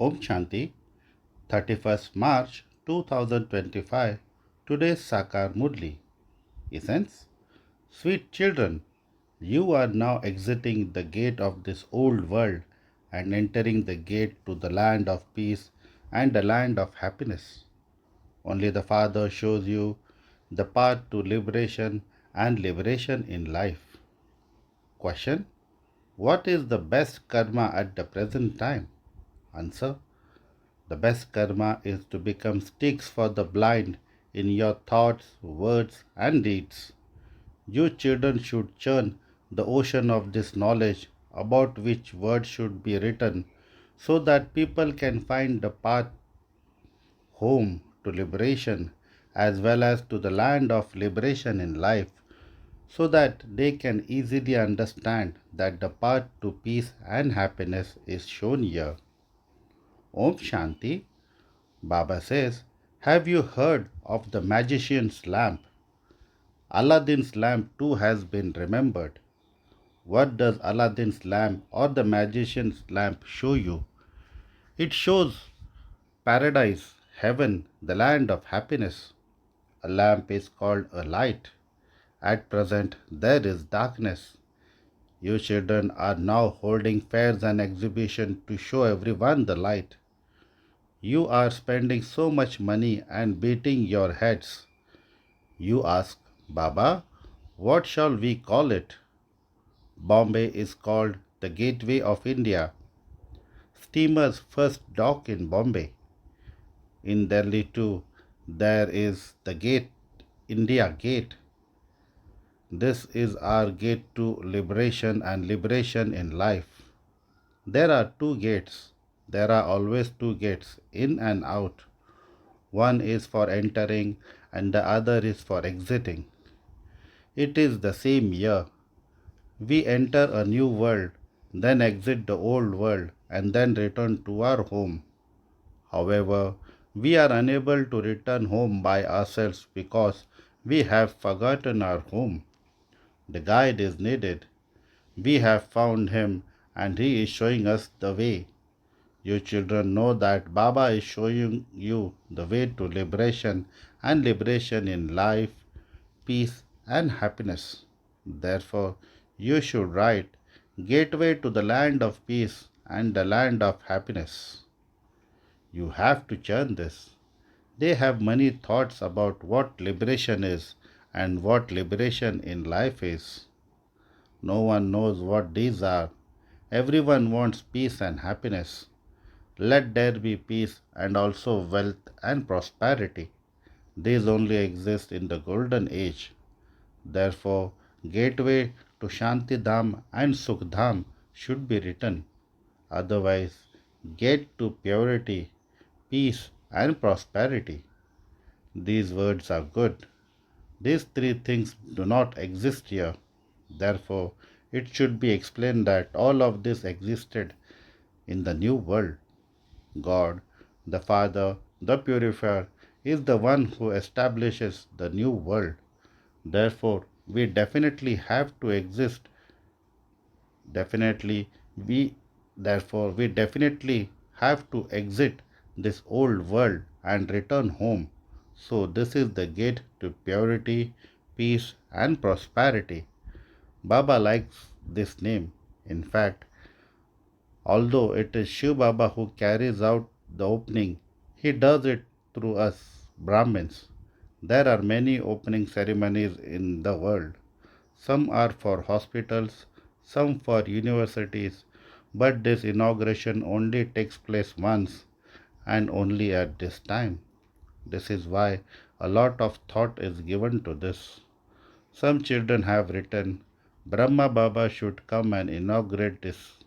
Om Shanti, 31st March 2025. Today's Sakar Murli. Essence: Sweet children, you are now exiting the gate of this old world and entering the gate to the land of peace and the land of happiness. Only the Father shows you the path to liberation and liberation in life. Question: What is the best karma at the present time? Answer: The best karma is to become sticks for the blind in your thoughts, words, and deeds. You children should churn the ocean of this knowledge about which words should be written so that people can find the path home to liberation as well as to the land of liberation in life so that they can easily understand that the path to peace and happiness is shown here. Om Shanti. Baba says, Have you heard of the magician's lamp? Aladdin's lamp too has been remembered. What does Aladdin's lamp or the magician's lamp show you? It shows paradise, heaven, the land of happiness. A lamp is called a light. At present, there is darkness. You children are now holding fairs and exhibitions to show everyone the light. You are spending so much money and beating your heads. You ask, Baba, what shall we call it? Bombay is called the gateway of India. Steamers first dock in Bombay. In Delhi too, there is the gate, India Gate. This is our gate to liberation and liberation in life. There are two gates. There are always two gates, in and out. One is for entering and the other is for exiting. It is the same year. We enter a new world, then exit the old world, and then return to our home. However, we are unable to return home by ourselves because we have forgotten our home. The guide is needed. We have found him and he is showing us the way. You children know that Baba is showing you the way to liberation and liberation in life, peace, and happiness. Therefore, you should write Gateway to the land of peace and the land of happiness. You have to churn this. They have many thoughts about what liberation is and what liberation in life is. No one knows what these are. Everyone wants peace and happiness. Let there be peace and also wealth and prosperity. These only exist in the golden age. Therefore, gateway to Shanti Dham and Sukh Dham should be written. Otherwise, gate to purity, peace, and prosperity. These words are good. These three things do not exist here. Therefore, it should be explained that all of this existed in the new world. God, the Father, the Purifier, is the one who establishes the new world. Therefore, we definitely have to exist. Definitely, we we definitely have to exit this old world and return home. So this is the gate to purity, peace, and prosperity. Baba likes this name. In fact, although it is Shiv Baba who carries out the opening, he does it through us, Brahmins. There are many opening ceremonies in the world. Some are for hospitals, some for universities, but this inauguration only takes place once and only at this time. This is why a lot of thought is given to this. Some children have written, Brahma Baba should come and inaugurate this.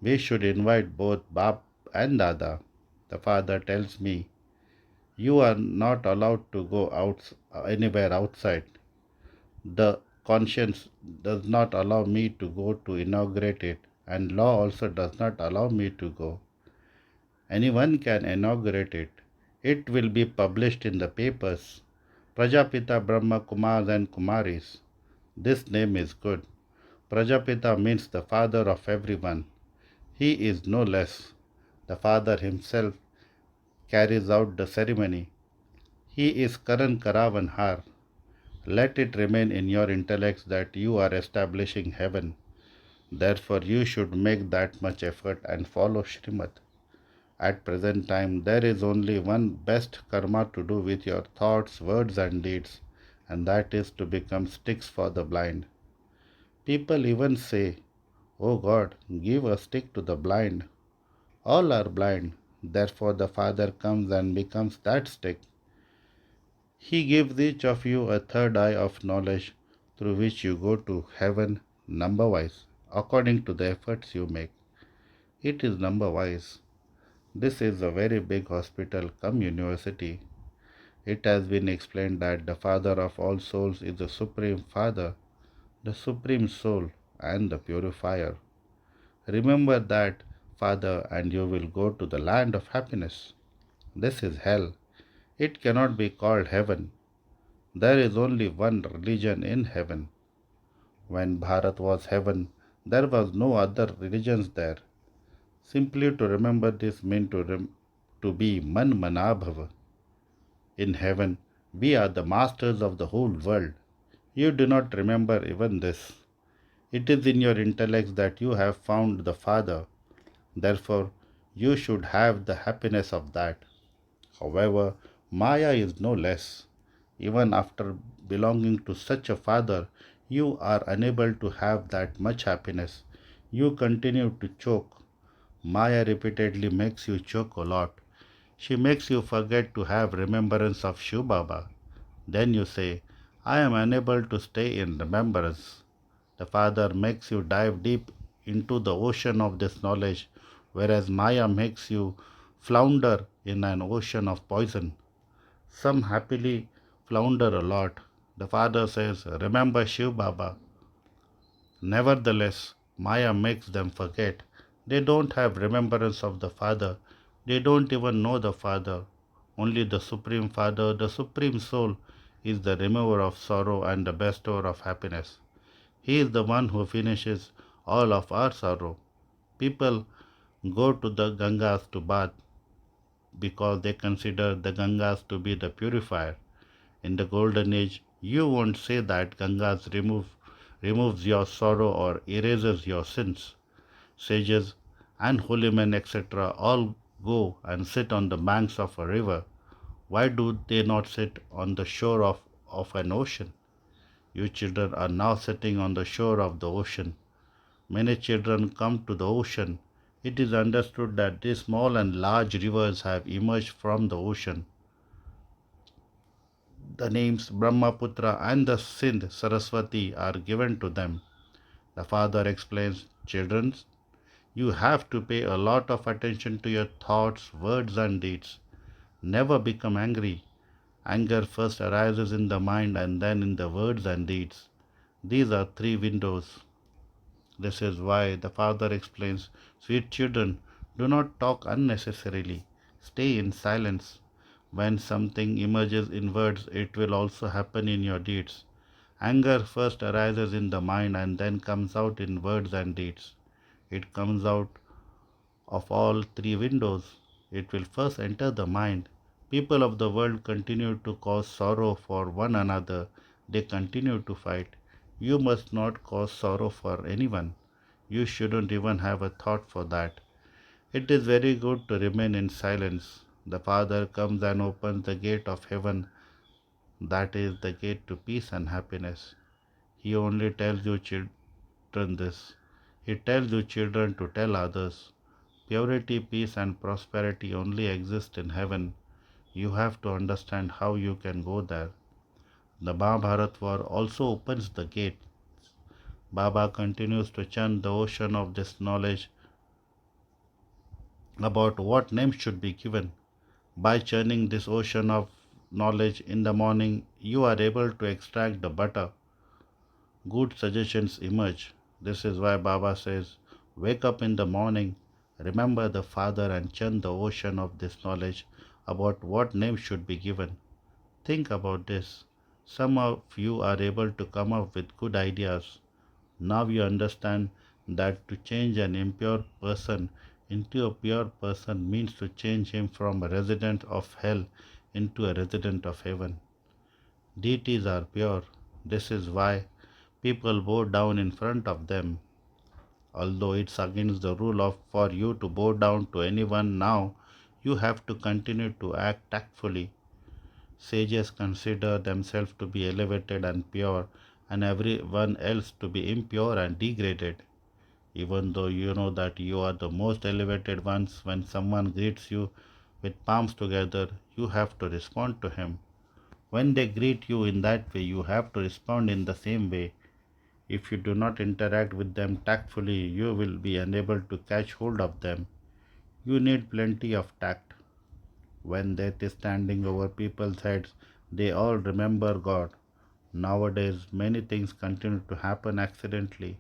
We should invite both Bap and Dada. The father tells me, You are not allowed to go out anywhere outside. The conscience does not allow me to go to inaugurate it, and law also does not allow me to go. Anyone can inaugurate it. It will be published in the papers. Prajapita Brahma Kumars and Kumaris. This name is good. Prajapita means the father of everyone. He is no less. The father himself carries out the ceremony. He is Karan Karavan Har. Let it remain in your intellects that you are establishing heaven. Therefore, you should make that much effort and follow Srimad. At present time, there is only one best karma to do with your thoughts, words, and deeds, and that is to become sticks for the blind. People even say, "Oh God, give a stick to the blind." All are blind. Therefore, the Father comes and becomes that stick. He gives each of you a third eye of knowledge through which you go to heaven number wise, according to the efforts you make. It is number wise. This is a very big hospital come university. It has been explained that the Father of all souls is the Supreme Father, the Supreme Soul, and the Purifier. Remember that, Father, and you will go to the land of happiness. This is hell. It cannot be called heaven. There is only one religion in heaven. When Bharat was heaven, there was no other religions there. Simply to remember this means to be man manabhava. In heaven, we are the masters of the whole world. You do not remember even this. It is in your intellect that you have found the Father. Therefore, you should have the happiness of that. However, Maya is no less. Even after belonging to such a father, you are unable to have that much happiness. You continue to choke. Maya repeatedly makes you choke a lot. She makes you forget to have remembrance of Shiv Baba. Then you say, I am unable to stay in remembrance. The Father makes you dive deep into the ocean of this knowledge, whereas Maya makes you flounder in an ocean of poison. Some happily flounder a lot. The Father says, remember Shiv Baba. Nevertheless, Maya makes them forget. They don't have remembrance of the Father. They don't even know the Father. Only the Supreme Father, the Supreme Soul, is the remover of sorrow and the bestower of happiness. He is the one who finishes all of our sorrow. People go to the Gangas to bath because they consider the Gangas to be the purifier. In the golden age, you won't say that Gangas removes your sorrow or erases your sins. Sages and holy men, etc., all go and sit on the banks of a river. Why do they not sit on the shore of an ocean? You children are now sitting on the shore of the ocean. Many children come to the ocean. It is understood that these small and large rivers have emerged from the ocean. The names Brahmaputra and the Sindh Saraswati are given to them. The father explains, children, you have to pay a lot of attention to your thoughts, words, and deeds. Never become angry. Anger first arises in the mind and then in the words and deeds. These are three windows. This is why the father explains, sweet children, do not talk unnecessarily. Stay in silence. When something emerges in words, it will also happen in your deeds. Anger first arises in the mind and then comes out in words and deeds. It comes out of all three windows. It will first enter the mind. People of the world continue to cause sorrow for one another. They continue to fight. You must not cause sorrow for anyone. You shouldn't even have a thought for that. It is very good to remain in silence. The Father comes and opens the gate of heaven, that is the gate to peace and happiness. He only tells you children this. He tells you children to tell others. Purity, peace, and prosperity only exist in heaven. You have to understand how you can go there. The Mahabharat war also opens the gate. Baba continues to chant the ocean of this knowledge about what name should be given. By churning this ocean of knowledge in the morning, you are able to extract the butter. Good suggestions emerge. This is why Baba says, wake up in the morning, remember the Father, and churn the ocean of this knowledge about what name should be given. Think about this. Some of you are able to come up with good ideas. Now you understand that to change an impure person into a pure person means to change him from a resident of hell into a resident of heaven. Deities are pure. This is why people bow down in front of them. Although it's against the rule of for you to bow down to anyone now, you have to continue to act tactfully. Sages consider themselves to be elevated and pure, and everyone else to be impure and degraded. Even though you know that you are the most elevated ones, when someone greets you with palms together, you have to respond to him. When they greet you in that way, you have to respond in the same way. If you do not interact with them tactfully, you will be unable to catch hold of them. You need plenty of tact. When death is standing over people's heads, they all remember God. Nowadays, many things continue to happen accidentally.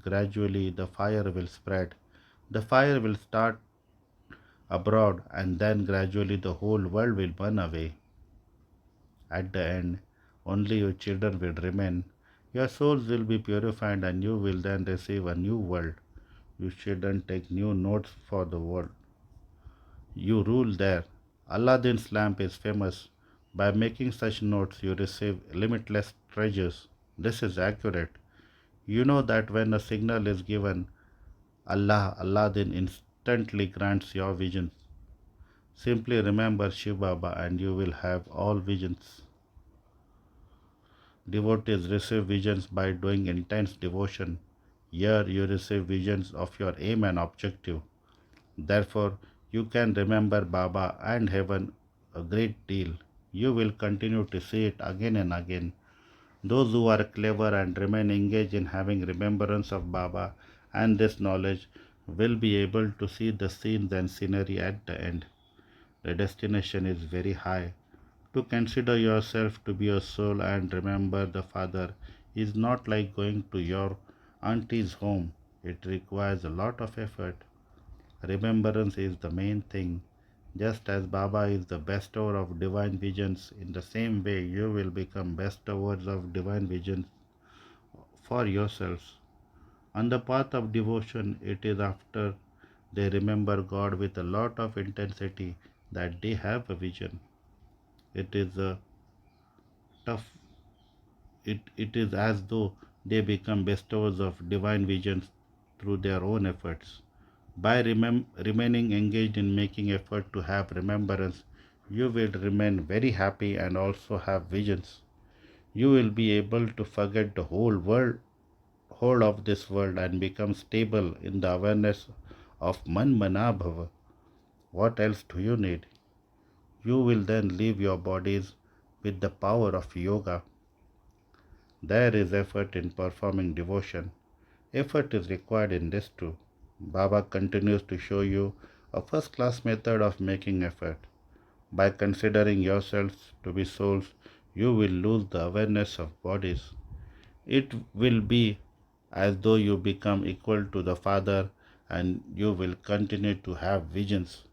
Gradually, the fire will spread. The fire will start abroad, and then gradually the whole world will burn away. At the end, only your children will remain. Your souls will be purified, and you will then receive a new world. You shouldn't take new notes for the world. You rule there. Aladdin's lamp is famous. By making such notes, you receive limitless treasures. This is accurate. You know that when a signal is given, Aladdin instantly grants your visions. Simply remember Shiv Baba and you will have all visions. Devotees receive visions by doing intense devotion. Here you receive visions of your aim and objective. Therefore, you can remember Baba and heaven a great deal. You will continue to see it again and again. Those who are clever and remain engaged in having remembrance of Baba and this knowledge will be able to see the scenes and scenery at the end. The destination is very high. To consider yourself to be a soul and remember the Father is not like going to your auntie's home. It requires a lot of effort. Remembrance is the main thing. Just as Baba is the bestower of divine visions, in the same way you will become bestowers of divine visions for yourselves. On the path of devotion, it is after they remember God with a lot of intensity that they have a vision. It is a tough it is as though they become bestowers of divine visions through their own efforts. By remaining engaged in making effort to have remembrance, you will remain very happy and also have visions. You will be able to forget the whole of this world and become stable in the awareness of Man Mana Bhava. What else do you need? You will then leave your bodies with the power of yoga. There is effort in performing devotion. Effort is required in this too. Baba continues to show you a first class method of making effort. By considering yourselves to be souls, you will lose the awareness of bodies. It will be as though you become equal to the Father and you will continue to have visions.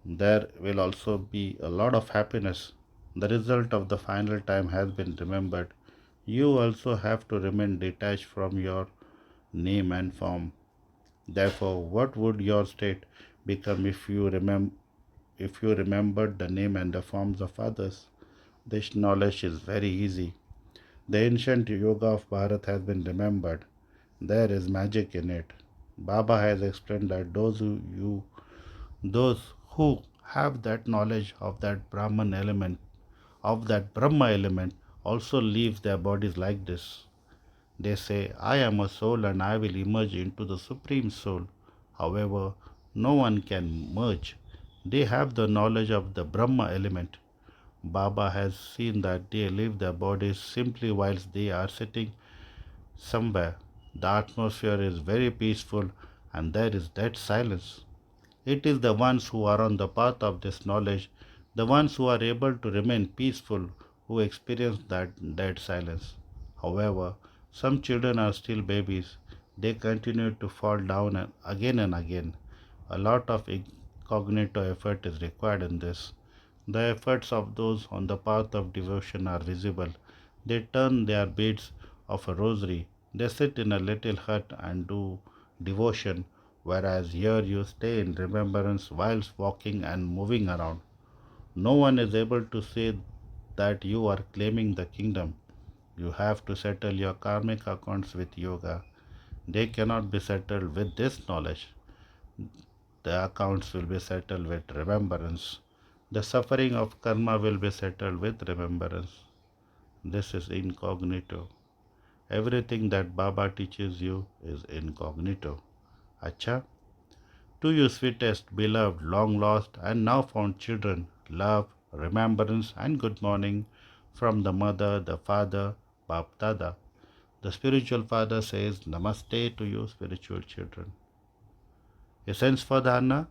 There will also be a lot of happiness. The result of the final time has been remembered. You also have to remain detached from your name and form. Therefore, what would your state become if you remembered the name and the forms of others? This knowledge is very easy. The ancient yoga of Bharat has been remembered. There is magic in it. Baba has explained that those who have that knowledge of that Brahman element, of that Brahma element, also leave their bodies like this. They say, I am a soul and I will emerge into the Supreme Soul. However, no one can merge. They have the knowledge of the Brahma element. Baba has seen that they leave their bodies simply whilst they are sitting somewhere. The atmosphere is very peaceful and there is dead silence. It is the ones who are on the path of this knowledge, the ones who are able to remain peaceful, who experience that dead silence. However, some children are still babies. They continue to fall down again and again. A lot of cognitive effort is required in this. The efforts of those on the path of devotion are visible. They turn their beads of a rosary. They sit in a little hut and do devotion. whereas here you stay in remembrance whilst walking and moving around. No one is able to say that you are claiming the kingdom. You have to settle your karmic accounts with yoga. They cannot be settled with this knowledge. The accounts will be settled with remembrance. The suffering of karma will be settled with remembrance. This is incognito. Everything that Baba teaches you is incognito. Acha? To you sweetest, beloved, long lost, and now found children, love, remembrance, and good morning from the mother, the father, Bap Dada. The spiritual father says, Namaste to you, spiritual children. Essence for dharana.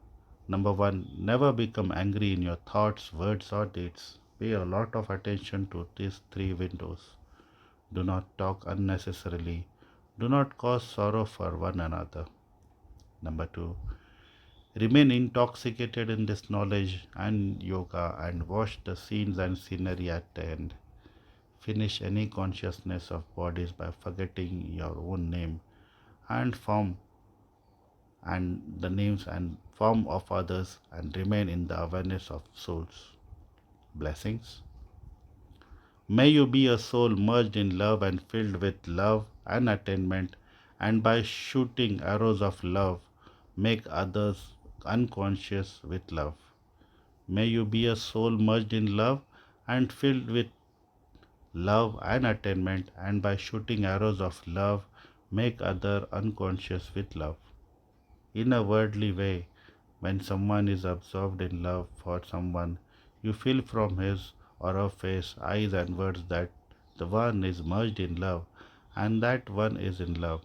Number one, never become angry in your thoughts, words, or deeds. Pay a lot of attention to these three windows. Do not talk unnecessarily. Do not cause sorrow for one another. Number two, remain intoxicated in this knowledge and yoga and watch the scenes and scenery at the end. Finish any consciousness of bodies by forgetting your own name and form and the names and form of others and remain in the awareness of souls. Blessings. May you be a soul merged in love and filled with love and attainment, and by shooting arrows of love, make others unconscious with love. May you be a soul merged in love and filled with love and attainment, and by shooting arrows of love, make others unconscious with love. In a worldly way, when someone is absorbed in love for someone, you feel from his or her face, eyes, and words that the one is merged in love and that one is in love.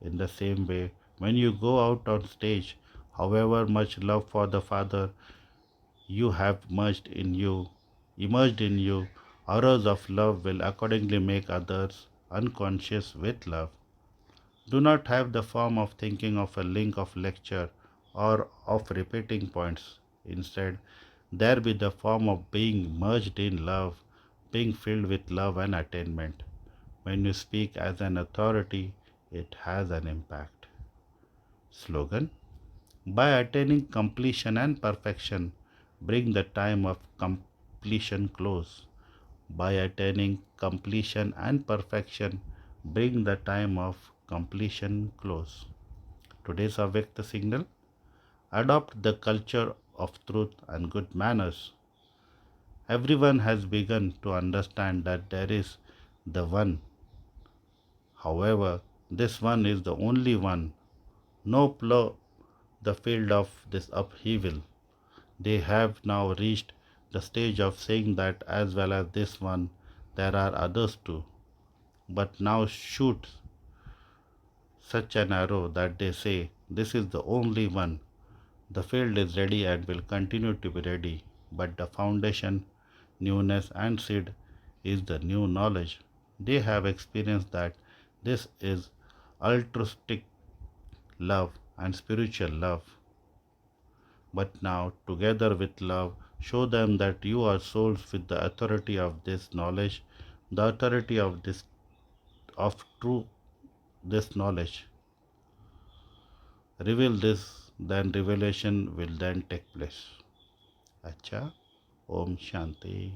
In the same way, when you go out on stage, however much love for the Father you have emerged in you, auras of love will accordingly make others unconscious with love. Do not have the form of thinking of a link of lecture or of repeating points. Instead, there be the form of being merged in love, being filled with love and attainment. When you speak as an authority, it has an impact. Slogan. By attaining completion and perfection, bring the time of completion close. By attaining completion and perfection, bring the time of completion close. Today's Avyakta signal. Adopt the culture of truth and good manners. Everyone has begun to understand that there is the one. However, this one is the only one. No plow the field of this upheaval. They have now reached the stage of saying that as well as this one, there are others too. But now shoot such an arrow that they say, this is the only one. The field is ready and will continue to be ready, but the foundation, newness, and seed is the new knowledge. They have experienced that this is altruistic love and spiritual love. But now, together with love, show them that you are souls with the authority of this knowledge, the authority of true this knowledge. Reveal this, then revelation will then take place. Acha, Om Shanti.